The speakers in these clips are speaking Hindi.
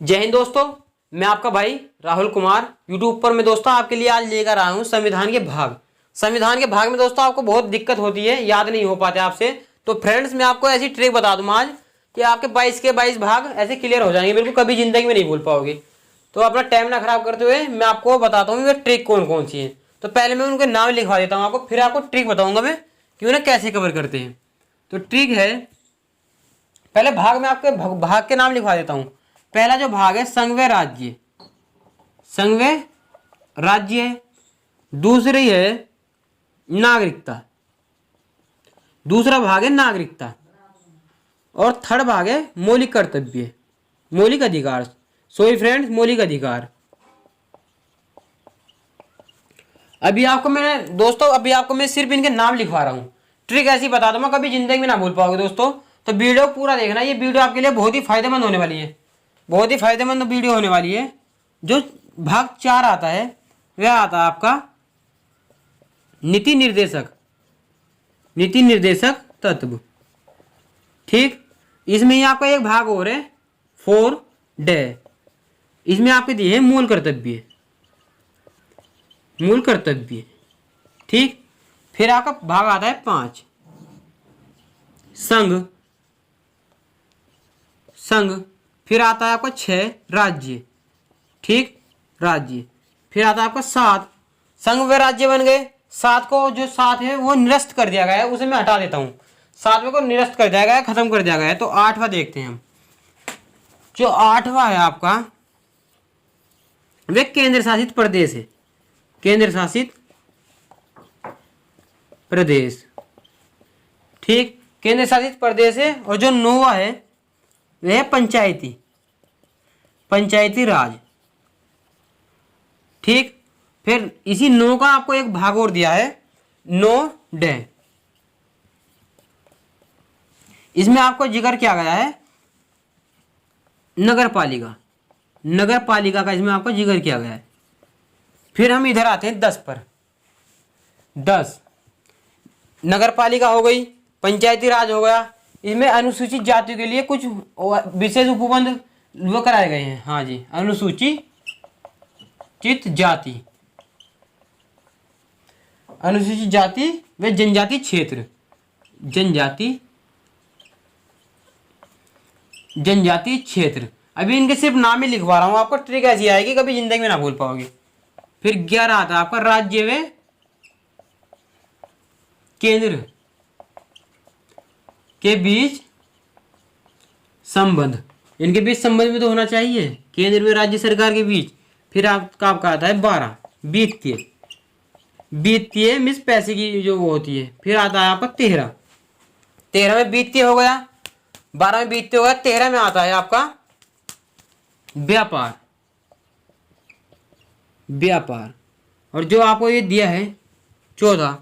जय हिंद दोस्तों। मैं आपका भाई राहुल कुमार यूट्यूब पर मैं दोस्तों आपके लिए आज लेकर आया हूँ संविधान के भाग में दोस्तों आपको बहुत दिक्कत होती है, याद नहीं हो पाते आपसे। तो फ्रेंड्स मैं आपको ऐसी ट्रिक बता दूँ आज कि आपके 22 के 22 भाग ऐसे क्लियर हो जाएंगे, बिल्कुल कभी जिंदगी में नहीं भूल पाओगे। तो अपना टाइम ना खराब करते हुए मैं आपको बताता हूँ ट्रिक कौन कौन सी है। तो पहले मैं उनके नाम लिखवा देता हूँ आपको, फिर आपको ट्रिक बताऊंगा मैं कि उन्हें कैसे कवर करते हैं। तो ट्रिक है, पहले भाग में आपके भाग के नाम लिखवा देता हूँ। पहला जो भाग है संघ राज्य, संघ राज्य है। दूसरी है नागरिकता, दूसरा भाग है नागरिकता। और थर्ड भाग है मौलिक कर्तव्य, मौलिक अधिकार। सॉरी फ्रेंड्स, मौलिक अधिकार। अभी आपको मैं सिर्फ इनके नाम लिखवा रहा हूँ, ट्रिक ऐसी बता दूंगा कभी जिंदगी में ना भूल पाओगे दोस्तों। तो वीडियो पूरा देखना, ये वीडियो आपके लिए बहुत ही फायदेमंद होने वाली है, बहुत ही फायदेमंद वीडियो होने वाली है। जो भाग 4 आता है वह आता है आपका नीति निर्देशक, नीति निर्देशक तत्व। ठीक, इसमें ही आपका एक भाग और है 4 इसमें आपके दिए है मूल कर्तव्य, मूल कर्तव्य। ठीक, फिर आपका भाग आता है 5 संघ, संघ। फिर आता है आपका 6 राज्य। ठीक, राज्य। फिर आता है आपका 7 संघ व राज्य बन गए। 7 को जो 7 है वो निरस्त कर दिया गया है, उसे मैं हटा देता हूँ। 7वें को निरस्त कर दिया गया है, खत्म कर दिया गया है। तो 8वां देखते हैं हम। जो 8वां है आपका वे केंद्र शासित प्रदेश है, केंद्र शासित प्रदेश। ठीक, केंद्र शासित प्रदेश है। और जो 9वां है वह है पंचायती, पंचायती राज। ठीक, फिर इसी 9 का आपको एक भाग और दिया है 9 इसमें आपको जिक्र किया गया है नगर पालिका, नगर पालिका का इसमें आपको जिक्र किया गया है। फिर हम इधर आते हैं 10 पर। 10 नगर पालिका हो गई, पंचायती राज हो गया। इसमें अनुसूचित जातियों के लिए कुछ विशेष उपबंध वो कराए गए हैं। हाँ जी, अनुसूचित जाति, अनुसूचित जाति व जनजाति क्षेत्र, जनजाति, जनजाति क्षेत्र। अभी इनके सिर्फ नाम ही लिखवा रहा हूं आपको, ट्रिक ऐसी आएगी कभी जिंदगी में ना भूल पाओगे। फिर 11 आता है आपका राज्य व केंद्र के बीच संबंध। इनके बीच संबंध भी तो होना चाहिए, केंद्र में राज्य सरकार के बीच। फिर आपका आता है 12 वित्तीय, वित्तीय मीन्स पैसे की जो वो होती है। फिर आता है आपका 13 में वित्तीय हो गया, 12 में वित्तीय हो गया। 13 में आता है आपका व्यापार, व्यापार। और जो आपको ये दिया है 14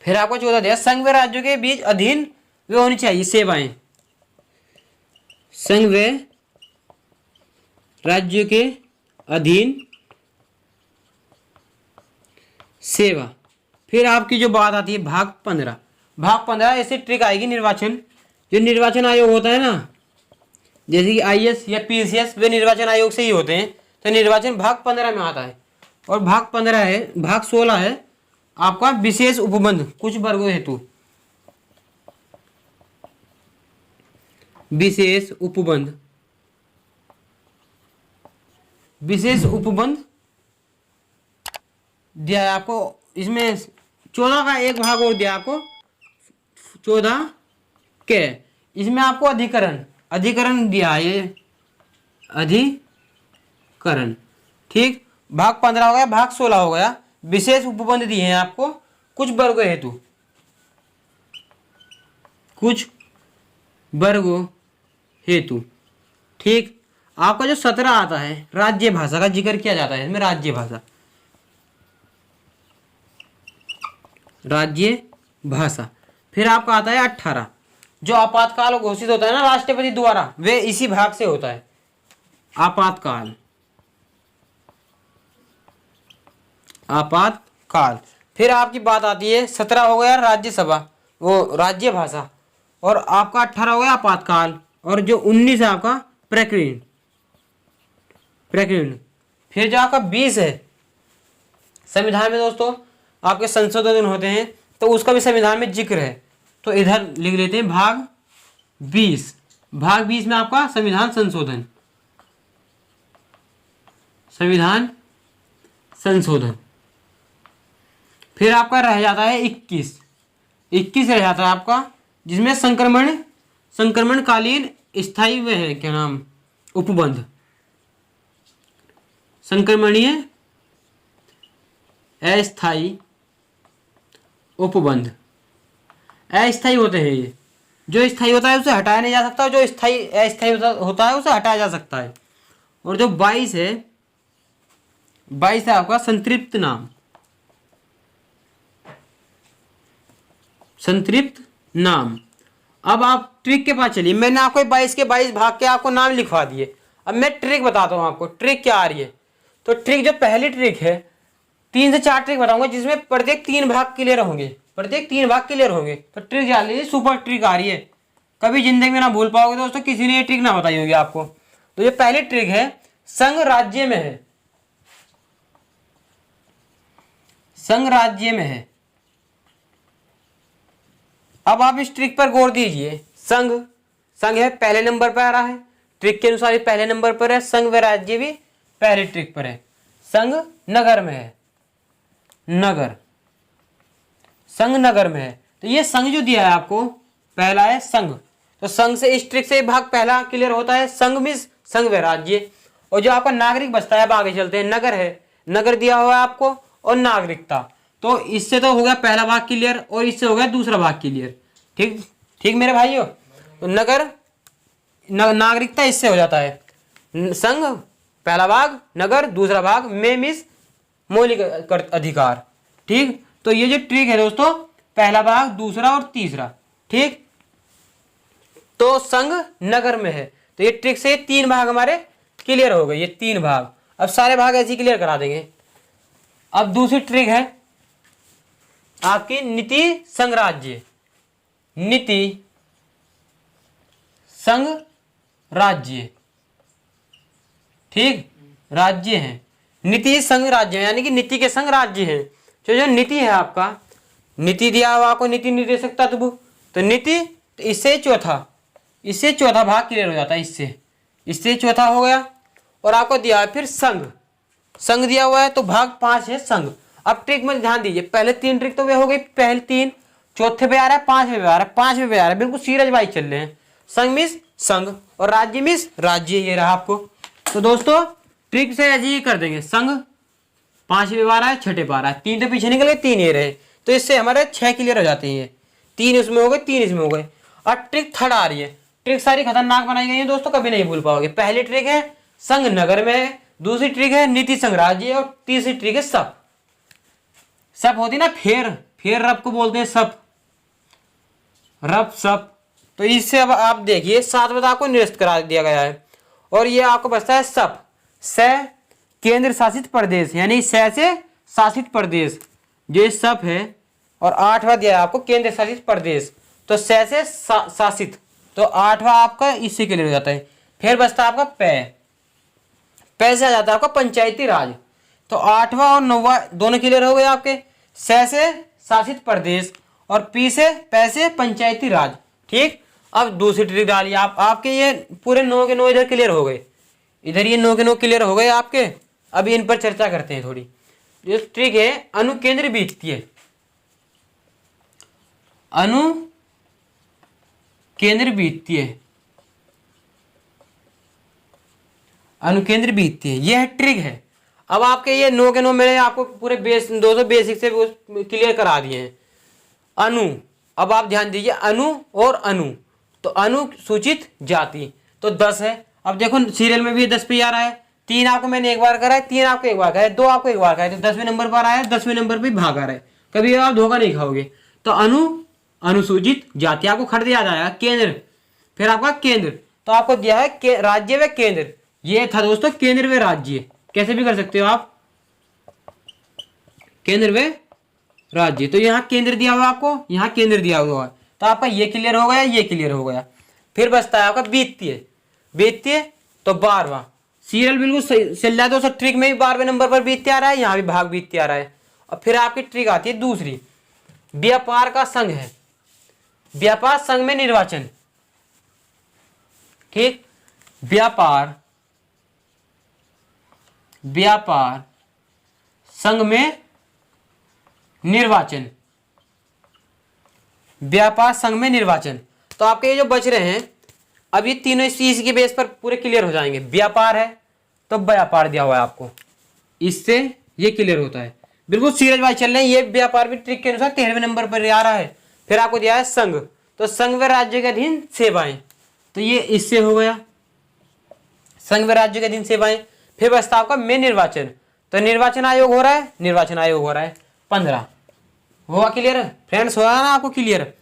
फिर आपको 14 दिया संघ व राज्यों के बीच अधीन वे होनी चाहिए सेवाएं, संघ व राज्यों के अधीन सेवा। फिर आपकी जो बात आती है भाग 15, भाग 15 ऐसे ट्रिक आएगी निर्वाचन। जो निर्वाचन आयोग होता है ना, जैसे कि आईएएस या पीसीएस, वे निर्वाचन आयोग से ही होते हैं। तो निर्वाचन भाग 15 में आता है। और भाग 15 है, भाग 16 है आपका विशेष उपबंध कुछ वर्गों हेतु, विशेष उपबंध, विशेष उपबंध दिया है आपको। इसमें 14 का एक भाग और दिया आपको 14 के। इसमें आपको अधिकरण, अधिकरण दिया है ये अधिकरण। ठीक, भाग 15 हो गया, भाग 16 हो गया। विशेष उपबंध दिए हैं आपको कुछ वर्गों हेतु, कुछ वर्गों हेतु। ठीक, आपका जो 17 आता है राज्य भाषा का जिक्र किया जाता है इसमें, राज्य भाषा, राज्य भाषा। फिर आपका आता है 18 जो आपातकाल घोषित होता है ना राष्ट्रपति द्वारा, वे इसी भाग से होता है, आपातकाल, आपातकाल। फिर आपकी बात आती है 17 हो गया राज्यसभा, वो राज्य भाषा, और आपका 18 हो गया आपातकाल, और जो 19 है आपका प्रकीर्ण। फिर जो आपका 20 है संविधान में दोस्तों आपके संशोधन होते हैं, तो उसका भी संविधान में जिक्र है। तो इधर लिख लेते हैं भाग 20। भाग 20 में आपका संविधान संशोधन। फिर आपका रह जाता है 21 रह जाता है आपका, जिसमें संक्रमणकालीन स्थायी व है क्या नाम उपबंध, संक्रमणीय अस्थायी उपबंध। अस्थायी होते हैं ये, जो स्थायी होता है उसे हटाया नहीं जा सकता, जो अस्थायी होता है उसे हटाया जा सकता है। और जो 22 है आपका संतृप्त नाम। अब आप ट्रिक के पास चलिए। मैंने आपको 22 के 22 भाग के आपको नाम लिखवा दिए। अब मैं ट्रिक बताता हूँ आपको, ट्रिक क्या आ रही है। तो ट्रिक जो पहली ट्रिक है, 3 से 4 ट्रिक बताऊंगा जिसमें प्रत्येक 3 भाग क्लियर होंगे, तो ट्रिक जान लीजिए, सुपर ट्रिक आ रही है, कभी जिंदगी में ना भूल पाओगे दोस्तों, किसी ने ये ट्रिक ना बताई होगी आपको। तो ये पहली ट्रिक है, संघ राज्य में है। अब आप इस ट्रिक पर गौर दीजिए। संघ है पहले नंबर पर आ रहा है, ट्रिक के अनुसार पहले नंबर पर है। संघ व राज्य भी पहले ट्रिक पर है। संघ नगर में है, संघ नगर में है। तो ये संघ जो दिया है आपको, पहला है संघ, तो संघ से इस ट्रिक से भाग पहला क्लियर होता है। संघ मीन्स संघ व राज्य। और जो आपका नागरिक बचता है, अब आगे चलते हैं। नगर है, नगर दिया हुआ है आपको, और नागरिकता, तो इससे तो हो गया पहला भाग क्लियर, और इससे हो गया दूसरा भाग क्लियर। ठीक मेरे भाइयों। तो नगर नागरिकता इससे हो जाता है। संघ पहला भाग, नगर दूसरा भाग, में मिस मौलिक अधिकार। ठीक, तो ये जो ट्रिक है दोस्तों, पहला भाग, दूसरा और तीसरा। ठीक, तो संघ नगर में है, तो ये ट्रिक से 3 भाग हमारे क्लियर हो गए, ये 3 भाग। अब सारे भाग ऐसे क्लियर करा देंगे। अब दूसरी ट्रिक है आपकी नीति संघ राज्य। नीति संघ राज्य, ठीक, राज्य है, नीति संघ राज्य है, यानी कि नीति के संघ राज्य है। तो जो नीति है आपका, नीति दिया हुआ आपको, नीति निर्देशक तत्व, तो नीति, तो इससे चौथा भाग क्लियर हो जाता है। इससे चौथा हो गया। और आपको दिया है फिर संघ दिया हुआ है, तो भाग 5 है संघ। अब ट्रिक में ध्यान दीजिए, पहले 3 ट्रिक तो वे हो गई, पहले 3, चौथे पे आ रहा है, 5वें पे आ रहा है, बिल्कुल सीरियस वाइज चल रहे हैं। संघ मिस संघ, और राज्य मिस राज्य, ये रहा आपको। तो दोस्तों ट्रिक से ऐसे ही कर देंगे। संघ 5वें पे आ रहा है, 6ठे पे आ रहा है, 3 तो पीछे निकल गए, 3 ये रहे, तो इससे हमारे 6 क्लियर हो जाते हैं। 3 इसमें हो गए, 3 इसमें हो गए। और ट्रिक थर्ड आ रही है। ट्रिक सारी खतरनाक बनाई गई है दोस्तों, कभी नहीं भूल पाओगे। पहली ट्रिक है संघ नगर में है, दूसरी ट्रिक है नीति संघ राज्य, और तीसरी ट्रिक है सप होती ना, फेर रब को बोलते हैं सप। तो इससे अब आप देखिए 7 बता आपको निरस्त करा दिया गया है। और ये आपको बचता है सप, केंद्र शासित प्रदेश, यानी से शासित प्रदेश, जो सप है। और 8वां दिया है आपको केंद्र शासित प्रदेश, तो से शासित, तो 8वां आपका इससे क्लियर हो जाता है। फिर बचता है आपका पे से आ जाता है आपका पंचायती राज, तो 8वां और 9वां दोनों क्लियर हो गए आपके। से शासित प्रदेश, और पी से पंचायती राज। ठीक, अब दूसरी ट्रिक डालिए आप। आपके ये पूरे 9 के 9 इधर क्लियर हो गए, इधर ये 9 के 9 क्लियर हो गए आपके। अभी इन पर चर्चा करते हैं थोड़ी। जो ट्रिक है अनुकेंद्र वित्तीय, अनुकेंद्र वित्तीय, यह ट्रिक है। अब आपके ये 9 के 9 मैंने आपको पूरे 200 बेसिक से क्लियर करा दिए हैं। अब आप ध्यान दीजिए, अनु, तो अनुसूचित जाति, तो 10 है। अब देखो सीरियल में भी 10 पे आ रहा है। 3 आपको मैंने एक बार करा है, 3 आपको एक बार करा है, 2 आपको एक बार करा है, तो 10वें नंबर पर आया है, 10वें नंबर पर भाग आ रहा है। कभी आप धोखा नहीं खाओगे। तो अनुसूचित जाति आपको खट दिया जाएगा। केंद्र, फिर आपका केंद्र, तो आपको दिया है राज्य व केंद्र। ये था दोस्तों केंद्र व राज्य, कैसे भी कर सकते हो आप, केंद्र व राज्य। तो यहाँ केंद्र दिया हुआ है आपको, यहाँ केंद्र दिया हुआ है, तो आपका ये क्लियर हो गया, ये क्लियर हो गया। फिर बचता है आपका वित्तीय। वित्तीय तो 12वां सीरियल बिल्कुल सही चल रहा है दोस्तों, ट्रिक में भी 12वें नंबर पर वित्तीय आ रहा है, यहाँ भी भाग वित्तीय आ रहा है। और फिर आपकी ट्रिक आती है दूसरी, व्यापार का संघ है, व्यापार संघ में निर्वाचन। ठीक, व्यापार संघ में निर्वाचन, व्यापार संघ में निर्वाचन। तो आपके ये जो बच रहे हैं अब ये तीनों इसी के बेस पर पूरे क्लियर हो जाएंगे। व्यापार है तो व्यापार दिया हुआ है आपको, इससे ये क्लियर होता है, बिल्कुल सीरियस वाइज चल रहे हैं। ये व्यापार भी ट्रिक के अनुसार 13वें नंबर पर आ रहा है। फिर आपको दिया है संघ, तो संघ व राज्य के अधीन सेवाएं, तो ये इससे हो गया संघ व राज्य के अधीन सेवाएं। फिर बचता आपका में निर्वाचन, तो निर्वाचन आयोग हो रहा है, निर्वाचन आयोग हो रहा है 15। हुआ क्लियर फ्रेंड्स, हुआ ना आपको क्लियर?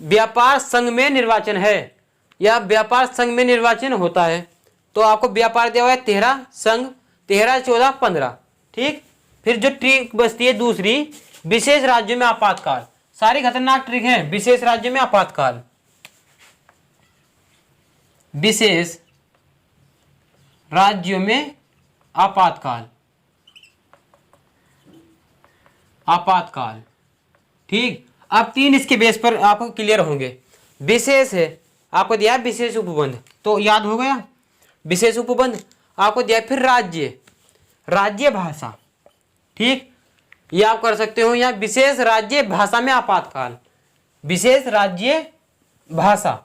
व्यापार संघ में निर्वाचन है या व्यापार संघ में निर्वाचन होता है, तो आपको व्यापार दिया हुआ है 13, संघ 13, 14, 15। ठीक, फिर जो ट्रिक बचती है दूसरी, विशेष राज्यों में आपातकाल। सारी खतरनाक ट्रिक हैं। विशेष राज्यों में आपातकाल, विशेष राज्यों में आपातकाल, आपातकाल। ठीक, अब 3 इसके बेस पर आपको क्लियर होंगे। विशेष है, आपको दिया है विशेष उपबंध, तो याद हो गया विशेष उपबंध। आपको दिया है फिर राज्य, राज्य भाषा। ठीक, ये आप कर सकते हो यहाँ, विशेष राज्य भाषा में आपातकाल, विशेष राज्य भाषा,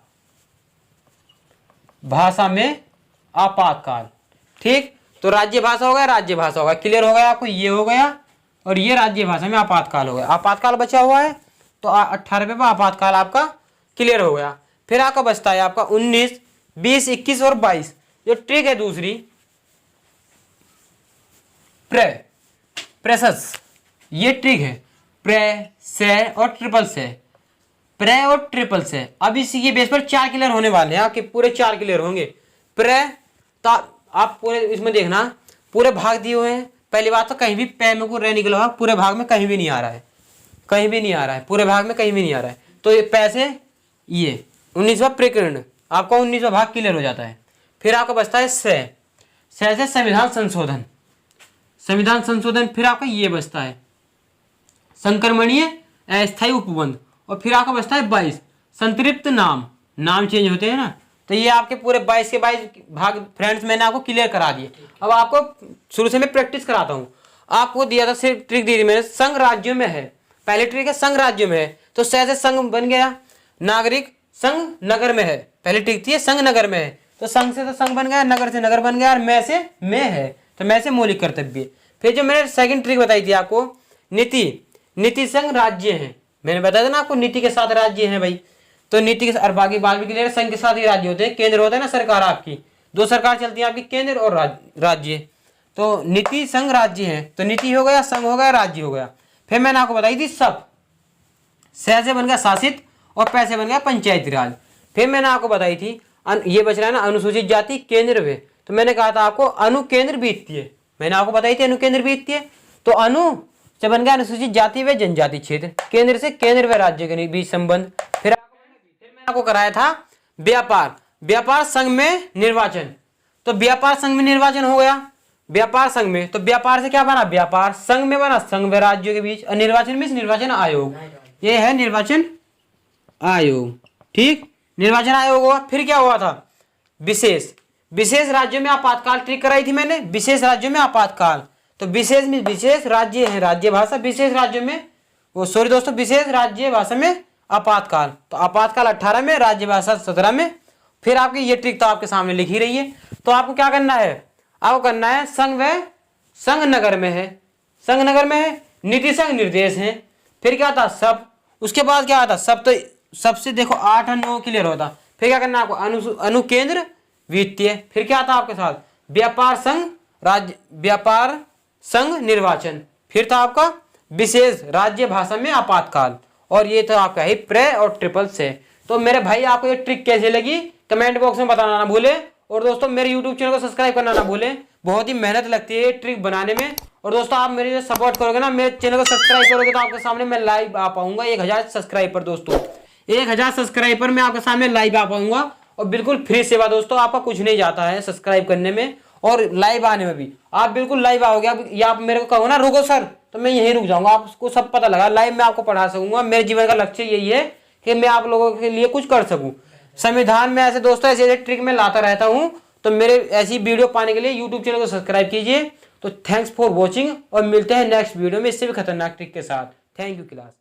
भाषा में आपातकाल। ठीक, तो राज्य भाषा हो गया, राज्य भाषा होगा, क्लियर हो गया आपको, ये हो गया और ये राज्य भाषा में आपातकाल हो गया। आपातकाल बचा हुआ है तो 18वें पर आपातकाल आपका क्लियर हो गया। फिर आपका बचता है आपका 19, 20, 21 और 22। जो ट्रिक है दूसरी, प्रेसस, ये ट्रिक है प्रे, से और ट्रिपल से, प्रे और ट्रिपल से। अब इसी के बेस पर 4 क्लियर होने वाले हैं, आपके पूरे 4 क्लियर होंगे। प्रे तो आप पूरे इसमें देखना पूरे भाग दिए हुए हैं। पहली बात तो कहीं भी पै में को रे निकला हुआ पूरे भाग में कहीं भी नहीं आ रहा है, कहीं भी नहीं आ रहा है, पूरे भाग में कहीं भी नहीं आ रहा है। तो ये पैसे, ये 19वां प्रकरण आपका 19वां भाग क्लियर हो जाता है। फिर आपका बचता है से संविधान संशोधन, संविधान संशोधन। फिर आपका ये बचता है संक्रमणीय अस्थायी उपबंध। और फिर आपका बचता है 22 संतृप्त नाम, नाम चेंज होते हैं ना। तो ये आपके पूरे 22 के 22 भाग फ्रेंड्स मैंने आपको क्लियर करा दिए। अब आपको शुरू से मैं प्रैक्टिस कराता हूँ। आपको दिया था सिर्फ ट्रिक दी थी मैंने, संघ राज्यों में है, पहले ट्रिक है संघ राज्यों में है, तो से संघ बन गया। नागरिक संघ नगर में है, पहले ट्रिक थी संघ नगर में है, तो संघ से तो संघ बन गया, नगर से नगर बन गया, और मैं से में है, तो मैं से मौलिक कर्तव्य। फिर जो मैंने सेकंड ट्रिक बताई थी आपको, नीति, नीति संघ राज्य है, मैंने बताया था ना आपको नीति के साथ राज्य है भाई। तो नीति के और बाकी बात भी क्लियर, संघ के साथ ही राज्य होते हैं, केंद्र होता है ना सरकार आपकी, 2 सरकार चलती है आपकी, केंद्र और राज्य। तो नीति संघ राज्य है, तो नीति हो गया, संघ हो गया, राज्य हो गया। फिर मैंने आपको बताई थी सब, से बन गया शासित और पैसे बन गया पंचायती राज। फिर मैंने आपको बताई थी ये बच रहा है ना अनुसूचित जाति केंद्र वे, तो मैंने कहा था आपको अनु केंद्र वित्तीय, मैंने आपको बताई थी अनु केंद्र वित्तीय। तो अनु से बन गया अनुसूचित जाति व जनजाति क्षेत्र, केंद्र से केंद्र व राज्य के बीच संबंध। फिर मैंने आपको कराया था व्यापार, व्यापार संघ में निर्वाचन, तो व्यापार संघ में निर्वाचन हो गया व्यापार संघ में। तो व्यापार से क्या बना, व्यापार संघ में बना संघ व राज्यों के बीच, और निर्वाचन में निर्वाचन आयोग, ये है निर्वाचन आयोग। ठीक, निर्वाचन आयोग हुआ। फिर क्या हुआ था, विशेष, विशेष राज्यों में आपातकाल ट्रिक कराई थी मैंने, विशेष राज्यों में आपातकाल। तो विशेष में विशेष राज्य है, राज्य भाषा, विशेष राज्यों में वो सॉरी दोस्तों, विशेष राज्य भाषा में आपातकाल, तो आपातकाल 18 में, राज्य भाषा 17 में। फिर आपकी ये ट्रिक तो आपके सामने लिखी रही है। तो आपको क्या करना है, आपको करना है संघ व संघ नगर में है, संघ नगर में है, नीति संघ निर्देश है। फिर क्या था सब, उसके बाद क्या आता सब, तो सबसे देखो 8 और 9 क्लियर होता। फिर क्या करना है आपको अनुकेंद्र वित्तीय। फिर क्या था आपके साथ व्यापार संघ राज्य, व्यापार संघ निर्वाचन। फिर था आपका विशेष राज्य भाषा में आपातकाल, और ये था आपका ही प्रे और ट्रिपल से। तो मेरे भाई आपको ये ट्रिक कैसे लगी कमेंट बॉक्स में बताना ना भूले, और दोस्तों मेरे यूट्यूब चैनल को सब्सक्राइब करना ना भूलें, बहुत ही मेहनत लगती है ट्रिक बनाने में। और दोस्तों आप मेरे सपोर्ट करोगे ना, मेरे चैनल को सब्सक्राइब करोगे तो आपके सामने मैं लाइव आ पाऊंगा 1000 सब्सक्राइब दोस्तों 1000 सब्सक्राइब मैं आपके सामने लाइव आ पाऊंगा। और बिल्कुल फ्री सेवा दोस्तों, आपका कुछ नहीं जाता है सब्सक्राइब करने में और लाइव आने में भी। आप बिल्कुल लाइव आओगे, आप मेरे को कहो ना रुको सर, तो मैं यहीं रुक जाऊंगा। आपको सब पता लगा, लाइव में आपको पढ़ा सकूंगा। मेरे जीवन का लक्ष्य यही है कि मैं आप लोगों के लिए कुछ कर सकूं। संविधान में ऐसे दोस्तों ऐसे ट्रिक में लाता रहता हूं, तो मेरे ऐसी वीडियो पाने के लिए यूट्यूब चैनल को सब्सक्राइब कीजिए। तो थैंक्स फॉर वॉचिंग और मिलते हैं नेक्स्ट वीडियो में इससे भी खतरनाक ट्रिक के साथ। Thank you class.